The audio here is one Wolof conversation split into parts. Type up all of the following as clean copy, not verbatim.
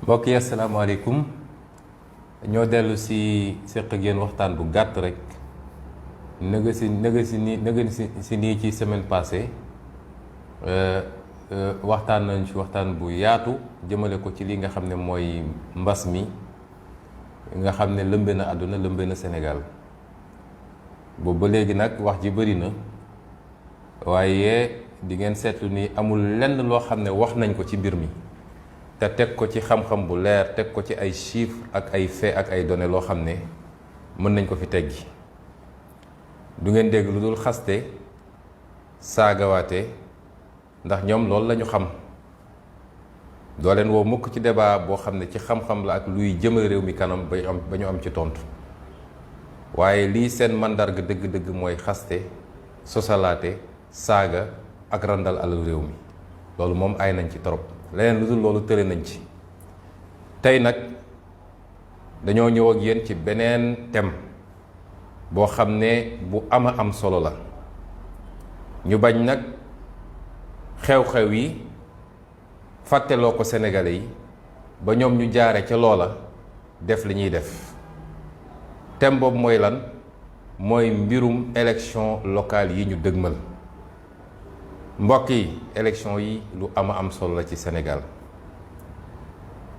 mbokk yi asalaamaaleykum ñoo dellu si seq ak yéen waxtaan bu gàtt rek nëga si nii ci semaine passée waxtaan nañ ci waxtaan bu yaatu jëmale ko ci li nga xam ne mooy mbas mi nga xam ne lëmbe na àdduna lëmbe na Sénégal boobu ba léegi nag wax ji bëri na waaye di ngeen seetlu ni amul lenn loo xam ne wax nañ ko ci mbir mi te teg ko ci xam-xam bu leer teg ko ci ay chiffres ak ay faits ak ay données loo xam ne mën nañ ko fi teggi du ngeen dégg lu dul xaste saagawaate ndax ñoom loolu la ñu xam doo leen woo mukk ci débat boo xam ne ci xam-xam la ak luy jëmal réew mi kanam ba ñu am ci tontu waaye lii seen màndarga dëgg-dëgg mooy xaste sosalaate saaga ak randal alal réew mi loolu moom ay nañ ci torop leneen lu dul loolu tëre nañ ci tey nag dañoo ñëw ak yéen ci beneen thème boo xam ne bu ama am solo la ñu bañ nag xew-xew yi fàtteloo ko Sénégalais yi ba ñoom ñu jaare ca loola def li ñuy def thème boobu mooy lan mooy mbirum élection locale yi ñu dëgmal mbokk yi élection yi lu ama am solo la ci Sénégal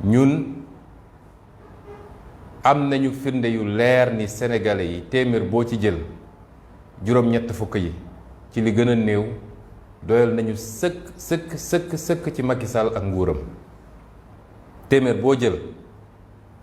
ñun am nañu firnde yu leer ni sénégalais yi téeméer boo ci jël juróom-ñett fukk yi ci li gën a néew doyal nañu sëkk ci Macky Sall ak nguuram téeméer boo jël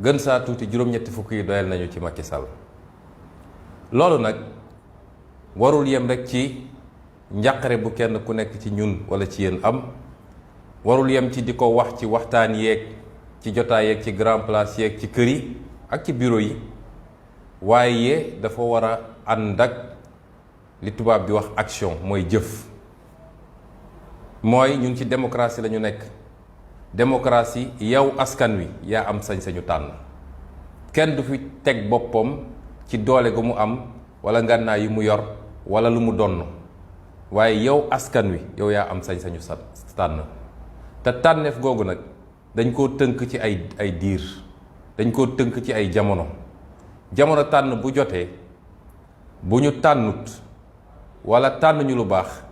gën saa tuuti juróom-ñetti fukk yi doyal nañu ci Macky Sall loolu nag warul yem rek ci njàqare bu kenn ku nekk ci ñun wala ci yéen am warul yem ci di ko wax ci waxtaan yeeg ci jotaay yeeg ci grand place yeeg ci kër yi ak ci bureau yi waaye dafa war a ànd ak li tubaab di wax action mooy jëf mooy ñun ci démocratie la ñu nekk démocratie yow askan wi yaa am sañ-sañu tànn kenn du fi teg boppam ci doole gu mu am wala ngànnaay yu mu yor wala lu mu donn waaye yow askan wi yow yaa am sañ-sañu sa tànn te tànneef googu nag dañ koo tënk ci ay diir dañ koo tënk ci ay jamono tànn bu jotee bu ñu tànnut wala tànn ñu lu baax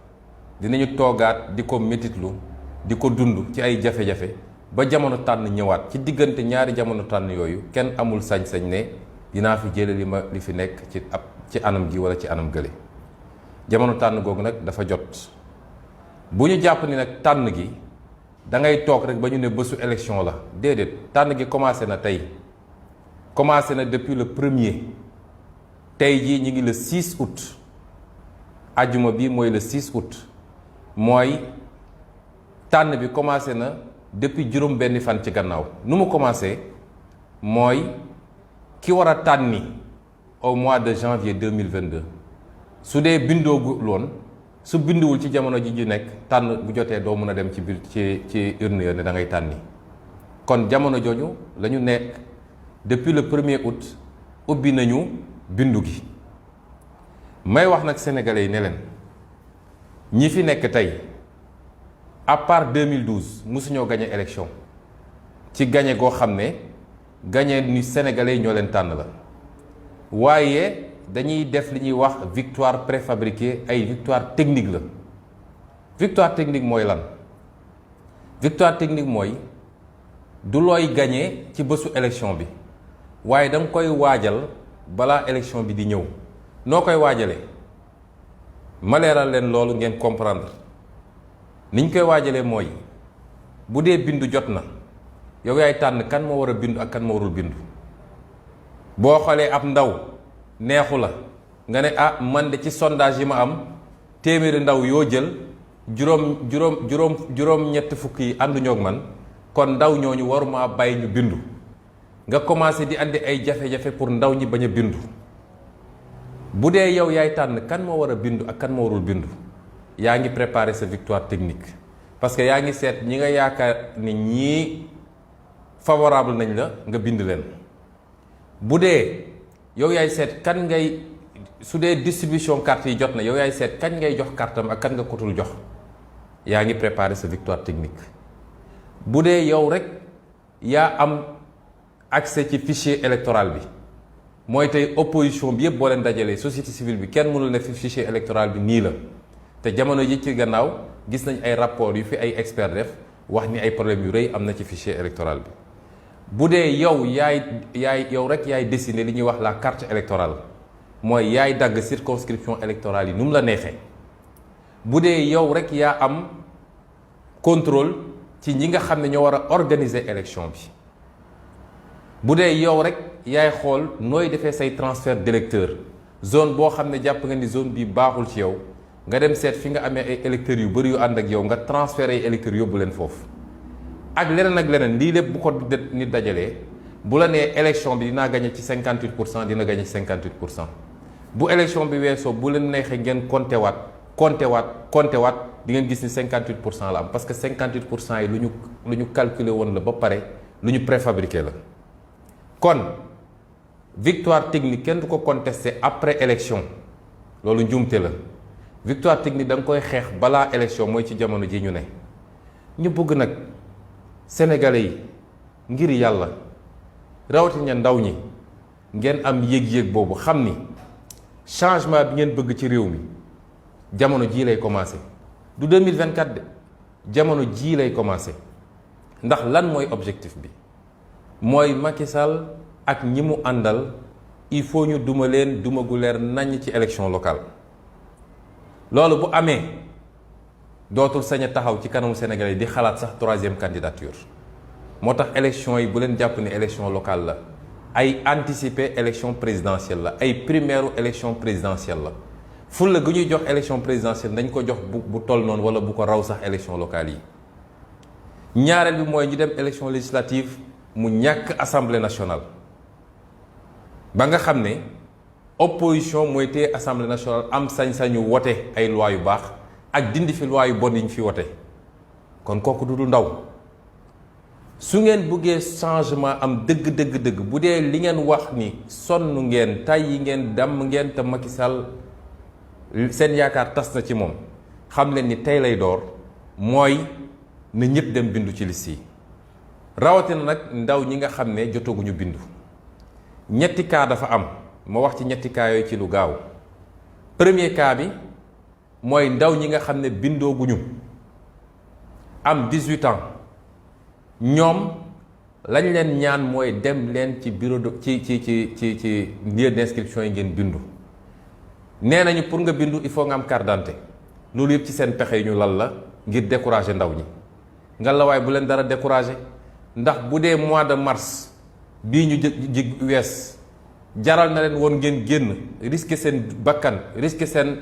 dinañu toogaat di ko métitlu di ko dund ci ay jafe-jafe ba jamono tànn ñëwaat ci diggante ñaari jamono tànn yooyu kenn amul sañ-sañ ne dinaa fi jële li fi nekk ci anam gi wala ci anam gële jamono tànn googu nag dafa jot bu ñu jàpp ni nag tànn gi da ngay toog rek ba ñu ne bésu élection la déedéet tànn gi commencé na tey commencé na depuis le 1er tey jii ñu ngi le 6 août ajjuma bi mooy le 6 août mooy tànn bi commencé na depuis juróom benni fan ci gannaaw nu mu commencé mooy ki war a tànni au mois de janvier 2022 su dee bindoogu loon su binduwul ci jamono ji ñu nekk tànn bu jotee doo mën a dem ci biir ci urne ya ne da ngay tànni kon jamono jooju la ñu nekk depuis le 1er août ubbi nañu bindu gi may wax nag sénégalais yi ne leen ñi fi nekk tey à part 2012 mosuñoo gagné élection ci gagné goo xam ne gagné ni sénégalais yi ñoo leen tànn la waaye dañuy def li ñuy wax victoire préfabriquée ay victoire technique la victoire technique mooy lan victoire technique mooy du looy gagné ci bésu élection bi waaye da nga koy waajal balaa élection bi di ñëw noo koy waajalee ma leeral leen loolu ngeen comprendre niñ koy waajalee mooy bu dee bindu jot na yow yaay tànn kan moo war a bindu ak kan moo warul bindu boo xoolee ab ndaw neexu la nga ne ah man de ci sondage yi ma am téeméeri ndaw yoo jël juróom ñett fukk yi ànduñoo ak man kon ndaw ñooñu waruma bàyyi ñu bindu nga commencé di andi ay jafe-jafe pour ndaw ñi bañ a bindu bu dee yow yaay tànn kan moo war a bindu ak kan moo warul bindu yaa ngi préparer sa victoire technique parce que yaa ngi seet ñi nga yaakaar ni ñii favorable nañ la nga bind leen bu dee yow yaay seet kan ngay su dee distribution carte yi jot na yow yaay seet kañ ngay jox kartam ak kan nga kotul jox yaa ngi préparer sa victoire technique bu dee yow rek yaa am accès ci fichier électoral bi mooy tey opposition bi yëpp boo leen dajalee société civile bi kenn mënul ne fi fichier électoral bi nii la te jamono ji ci gannaaw gis nañ ay rapport yu fi ay expert def wax ni ay problème yu rëy am na ci fichier électoral bi bu dee yow yow rek yaay dessiner li ñuy wax la carte électorale mooy yaay dagg circonscription électorale yi nu mu la neexee bu dee yow rek yaa am contrôle ci ñi nga xam ne ñoo war a organiser élection bi bu dee yow rek yaay xool nooy defee say transfert d'électeurs zone boo xam ne jàpp nga ni zone bi baaxul ci yow nga dem seet fi nga amee ay électeurs yu bëri yu ànd ak yow nga transféré ay électeurs yóbbu leen foofu ak leneen lii lépp bu ko nit dajalee bu la nee élection bi dinaa gagné ci 58% dina gagné ci 58% bu élection bi weesoo bu leen neexee ngeen compté waat di ngeen gis ni 58% la am parce que 58% yi lu ñu calculé woon la ba pare lu ñu préfabriqué la kon victoire technique kenn du ko contesté après élection loolu njuumte la victoire technique da nga koy xeex balaa élection mooy ci jamono ji ñu ne ñu bëgg nag sénégalais yi ngir yàlla rawatina ndaw ñi ngeen am yëg-yëg boobu xam ni changement bi ngeen bëgg ci réew mi jamono jii lay commencé du 2024 de jamono jii lay commencé ndax lan mooy objectif bi mooy Macky Sall ak ñi mu àndal il faut ñu duma leen duma gu leer naññ ci élection locale loolu bu amee dootul sañ a taxaw ci kanamu Sénégalais yi di xalaat sax troisième candidature moo tax élection yi bu leen jàpp ne élection locale la ay anticiper élection présidentielle la ay primaire élection présidentielle la fulla gu ñuy jox élection présidentielle dañ ko jox bu toll noonu wala bu ko raw sax élection locale yi ñaareel bi mooy ñu dem élection législative mu ñàkk assemblée nationale ba nga xam ne opposition mooy téye assemblée nationale am sañ-sañu wote ay loi yu baax ak dindi fi loi yu bon yi ñu fi wote kon kooku du ndaw su ngeen bëggee changement am dëgg bu dee li ngeen wax ni sonn ngeen tàyyi ngeen damm ngeen te Macky Sall seen yaakaar tas na ci moom xam leen ni tey lay door mooy na ñëpp dem bindu ci liste yi rawatina nag ndaw ñi nga xam ne jotaguñu bindu ñetti cas dafa am ma wax ci ñetti cas yooyu ci lu gaaw premier cas bi mooy ndaw ñi nga xam ne bindooguñu am 18 ans ñoom lañ leen ñaan mooy dem leen ci bureau de ci lieu d'inscription yi ngeen bindu nee nañu pour nga bindu il faut nga am carte d'identité loolu yëpp ci seen pexe yi ñu lal la ngir décourager ndaw ñi nga la waaye bu leen dara décourager ndax bu dee mois de mars bii ñu ji wees jaral na leen woon ngeen génn risquer seen bakkan risquer seen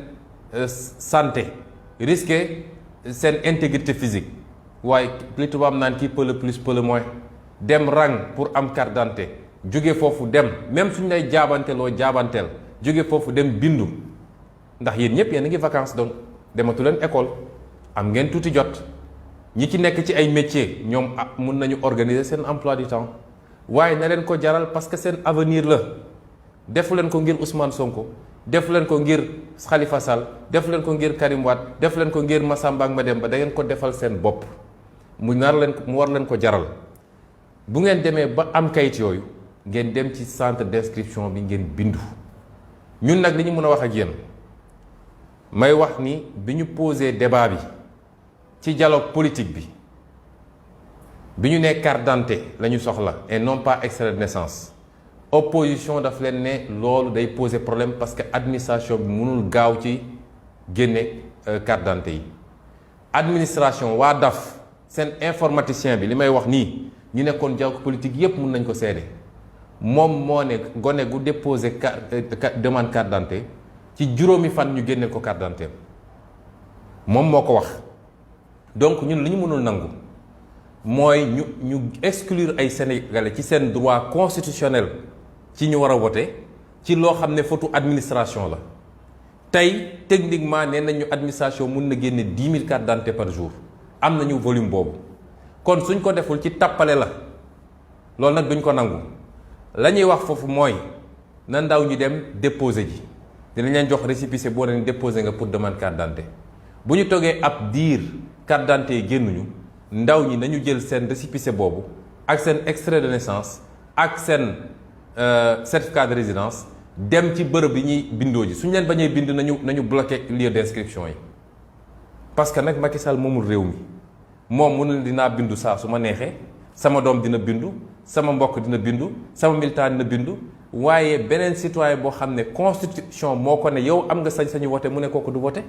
santé risquer seen intégrité physique waaye li tubaab naan qui peut le plus peut le moins dem rang pour am carte d'identité jóge foofu dem même suñ lay jaabanteloo jaabanteel jóge foofu dem bindu ndax yéen ñëpp yéen a ngi vacances donc dematu leen école am ngeen tuuti jot ñi ci nekk ci ay métiers ñoom mun nañu organiser seen emploi du temps waaye na leen ko jaral parce que seen avenir la defu leen ko ngir Ousmane Sonko defu leen ko ngir Khalifa Sall defu leen ko ngir Karim Wade defu leen ko ngir Massamba ak Mademba da ngeen ko defal seen bopp mu war leen ko jaral bu ngeen demee ba am kayit yooyu ngeen dem ci centre d'inscription bi ngeen bindu ñun nag li ñu mën a wax ak yéen may wax ni bi ñu posé débat bi ci dialogue politique bi ñu nee carte d'identité la ñu soxla et non pas extrait de naissance opposition daf leen ne loolu day poser problème parce que administration bi mënul gaaw ci génne carte d'identité yi administration waa DAF seen informaticien bi li may wax nii ñu nekkoon dialogue politique yépp mën nañ ko seede moom moo ne gone gu déposé demande carte d'identité ci juróomi fan ñu génneel ko carte d'identité moom moo ko wax donc ñun li ñu mënul nangu mooy ñu exclure ay sénégalais ci seen droit constitutionnel ci ñu war a voter ci loo xam ne faute administration la tey techniquement nee nañu administration mun na génne 10 000 cartes d'identité par jour am nañu volume boobu kon suñ ko deful ci tappale la loolu nag duñ ko nangu la ñuy wax foofu mooy na ndaw ñi dem déposer ji dinañ leen jox récépissé boo leen déposer nga pour demande carte d'identité bu ñu toogee ab diir carte d'identité yi génnuñu ndaw ñi nañu jël seen récépissé boobu ak seen extrait de naissance ak seen certificat de résidence dem ci bërëb yi ñuy bindoo ji suñu leen bañee bind nañu bloqué lieu d'inscription yi parce que nag Macky Sall moomul réew mi moom mu ne dinaa bindu saa su ma neexee sama doom dina bindu sama mbokk dina bindu sama militant dina bindu waaye beneen citoyen boo xam ne constitution moo ko ne yow am nga sañ-sañu voté mu ne kooku du voté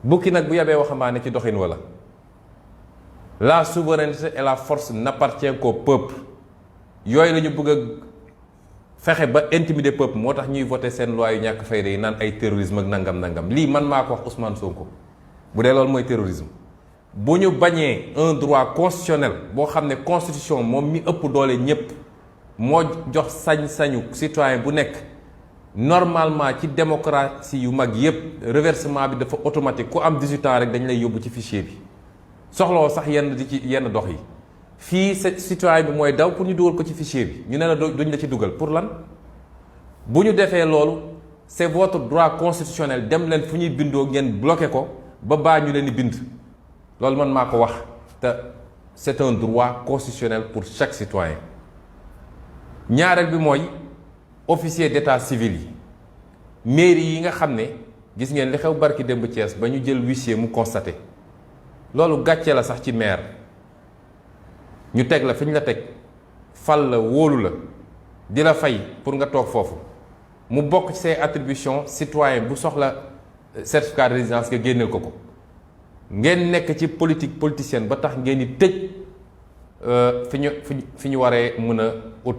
bukki nag bu yabee waxambaane ci doxin wala la souveraineté et la force n'appartient qu'au peuple yooyu la ñu bëgg a fexe ba intimider peuple moo tax ñuy voté seen loi yu ñàkk fayda yi naan ay terrorisme ak nangam lii man maa ko wax Ousmane Sonko bu dee loolu mooy terrorisme bu ñu bañee un droit constitutionnel boo xam ne constitution moom mi ëpp doole ñépp moo jox sañ-sañu citoyen bu nekk normalement ci démocratie yu mag yépp reversement bi dafa automatique ku am 18 ans rek dañ lay yóbbu ci fichier bi soxlawoo sax yenn dox yi fii citoyen bi mooy daw pour ñu dugal ko ci fichier bi ñu ne la duñ la ci dugal pour lan bu ñu defee loolu c'est votre droit constitutionnel dem leen fu ñuy bindoo ngeen bloqué ko ba baa ñu leen di bind loolu man maa ko wax te c'est un droit constitutionnel pour chaque citoyen ñaareel bi mooy officier d'état civil yi mairie yi nga xam ne gis ngeen li xew barki démb Thiès ba ñu jël huissier mu constaté loolu gàcce la sax ci maire ñu teg la fi ñu la teg fal la wóolu la di la fay pour nga toog foofu mu bokk ci say attributions citoyen bu soxla certificat de résidence nga génneel ko ngeen nekk ci politicienne ba tax ngeen di tëj fi ñu waree mën a ut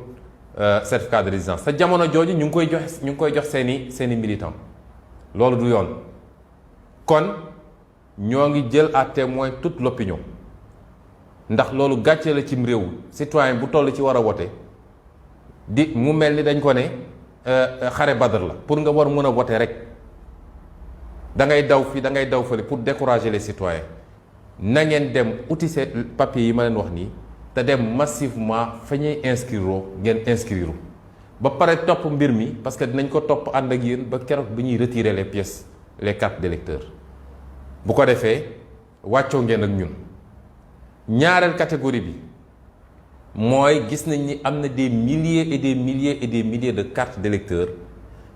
certificat de résidence te jamono jooju ñu ngi koy jox seeni militant loolu du yoon kon ñoo ngi jël à témoin toute l'opinion ndax loolu gàcce la cim réew citoyen bu toll ci war a wote di mu mel ni dañ ko ne xare Badr la pour nga war mën a wote rek da ngay daw fii da ngay daw fële pour décourager les citoyens na ngeen dem uti seen papier yi ma leen wax nii te dem massivement fa ñuy inscrire ngeen inscrire ba pare topp mbir mi parce que dinañ ko topp ànd ak yéen ba keroog bi ñuy retirer les pièces les cartes d'électeurs bu ko defee wàccoo ngeen ak ñun ñaareel catégorie bi mooy gis nañ ni am na des milliers et des milliers et des milliers de cartes d'électeurs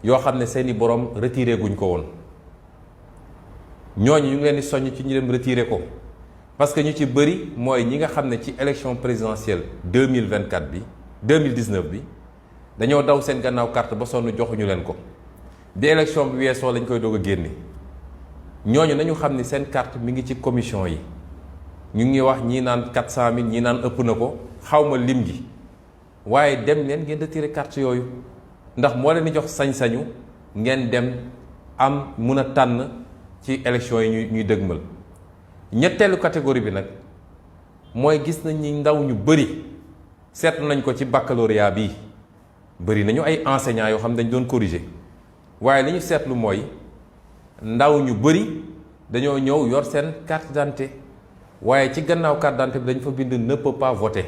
yoo xam ne seeni borom retiré guñ ko woon ñooñu ñu ngi leen di soññ ci ñu dem retiré ko parce que ñu ci bëri mooy ñi nga xam ne ci élection présidentielle 2024 bi 2019 bi dañoo daw seen gannaaw carte ba sonn joxuñu leen ko bi élection bi weesoo lañ koy doog a génne ñooñu nañu xam ni seen carte mi ngi ci commission yi ñu ngi wax ñii naan 400 000 ñii naan ëpp na ko xawma lim gi waaye dem leen ngeen retiré carte yooyu ndax moo leen di jox sañ-sañu ngeen dem am mun a tànn ci élection yi ñuy dëgmal ñetteelu catégorie bi nag mooy gis nañ ni ndaw ñu bëri seetlu nañ ko ci baccalauréat bii bëri nañu ay enseignants yoo xam ne dañ doon corriger waaye li ñu seetlu mooy ndaw ñu bëri dañoo ñëw yor seen carte d'identité waaye ci gannaaw carte d'identité bi dañ fa bind ne peut pas voter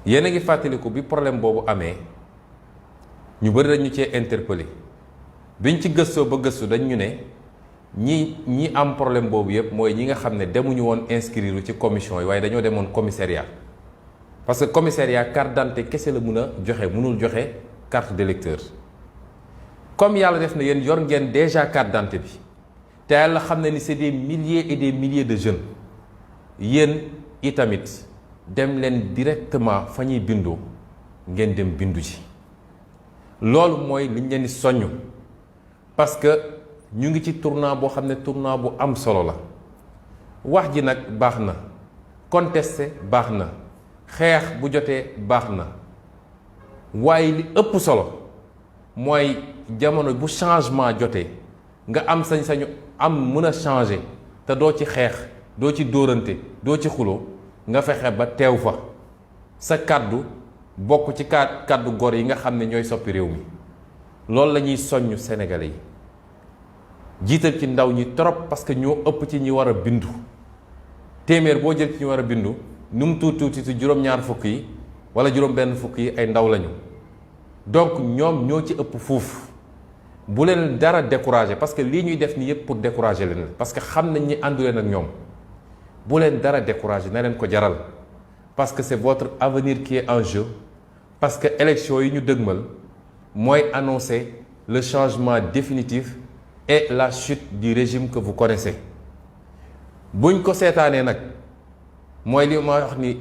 yéen a ngi fàttaliku bi problème boobu amee ñu bëri dañu cee interpellé biñ ci gëstoo ba gëstu dañ ñu ne ñi am problème boobu yëpp mooy ñi nga xam ne demuñu woon inscrire ci commission yi waaye dañoo demoon commissariat parce que commissariat carte d'identité kese la mun a joxe mënul joxe carte d'électeur comme yàlla def na yéen yor ngeen déjà carte d'identité bi te yàlla xam ne ni c'est des milliers et des milliers de jeunes yéen itamit dem leen directement fa ñuy bindoo ngeen dem bindu ji loolu mooy liñ leen di soññ parce que ñu ngi ci tournant boo xam ne tournant bu am solo la wax ji nag baax na contester baax na xeex bu jotee baax na waaye li ëpp solo mooy jamono bu changement jotee nga am sañ-sañu am mën a changer te doo ci xeex doo ci dóorante doo ci xuloo nga fexe ba teew fa sa kàddu bokk ci kàddu gor yi nga xam ne ñooy soppi réew mi loolu la ñuy soññ Sénégalais yi jiital ci ndaw ñi trop parce que ñoo ëpp ci ñi war a bindu téeméer boo jël ci ñi war a bindu nu mu tuuti juróom-ñaar fukk yi wala juróom-benn fukk yi ay ndaw lañu donc ñoom ñoo ci ëpp fuuf bu leen dara décourager parce que lii ñuy def nii yëpp pour décourager leen parce que xam nañ ñi àndu leen ak ñoom bu leen dara décourager na leen ko jaral parce que c'est votre avenir qui est en jeu, parce que élection yi ñu dëgmal mooy annoncer le changement définitif et la chute du régime que vous connaissez. buñ ko seetaanee nag mooy li ma wax ni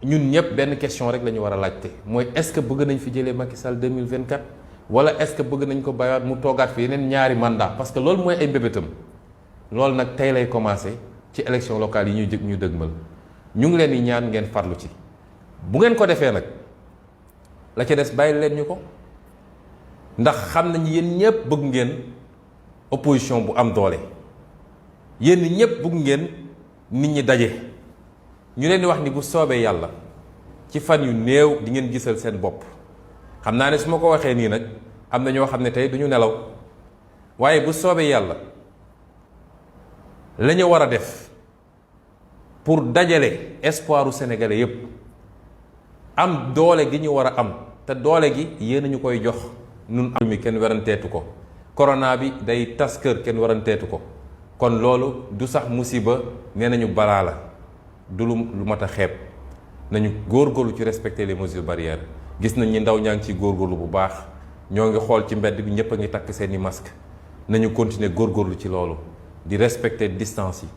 ñun ñëpp benn question rek la ñu war a laajte mooy est-ce que bëgg nañ fi jëlee Macky Sall 2024 wala est-ce que bëgg nañ ko bàyyiwaat mu toogaat fi yeneen ñaari mandat parce que loolu mooy ay mbébétam. loolu nag tey lay commencer ci élection locale yi ñu dëgmal ñu ngi leen di ñaan ngeen farlu ci bu ngeen ko defee nag la ca des bàyyi leen ñu ko ndax xam nañ yéen ñëpp bëgg ngeen opposition bu am doole yéen ñëpp bëgg ngeen nit ñi daje ñu leen di wax ni bu soobee yàlla ci fan yu néew di ngeen gisal seen bopp xam naa ne su ma ko waxee nii nag am na ñoo xam ne tey duñu nelaw waaye bu soobee yàlla la ñu war a def pour dajale espoiru sénégalais yépp am doole gi ñu war a am te doole gi yéen a ñu koy jox nun am mi kenn weranteetu ko corona bi day tas kër kenn weranteetu ko kon loolu du sax musiba nee nañu balaa la du lu mat a xeeb nañu góorgóorlu ci respecter les mesures barrières gis nañ ñi ndaw ñaa ngi ciy góorgóorlu bu baax ñoo ngi xool ci mbedd bi ñëpp a ngi takk seeni masque nañu continuer góorgóorlu ci loolu di respecter distance yi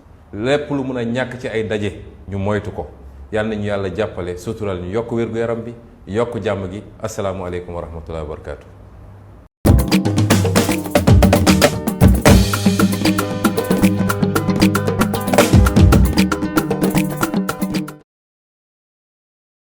lépp lu mun a ñàkk ci ay daje ñu moytu ko yàlla nañu yàlla jàppale sutural ñu yokk wér-gu-yaram bi yokk jàmm gi asalaamualeykum wa rahmatullahi wa barakatu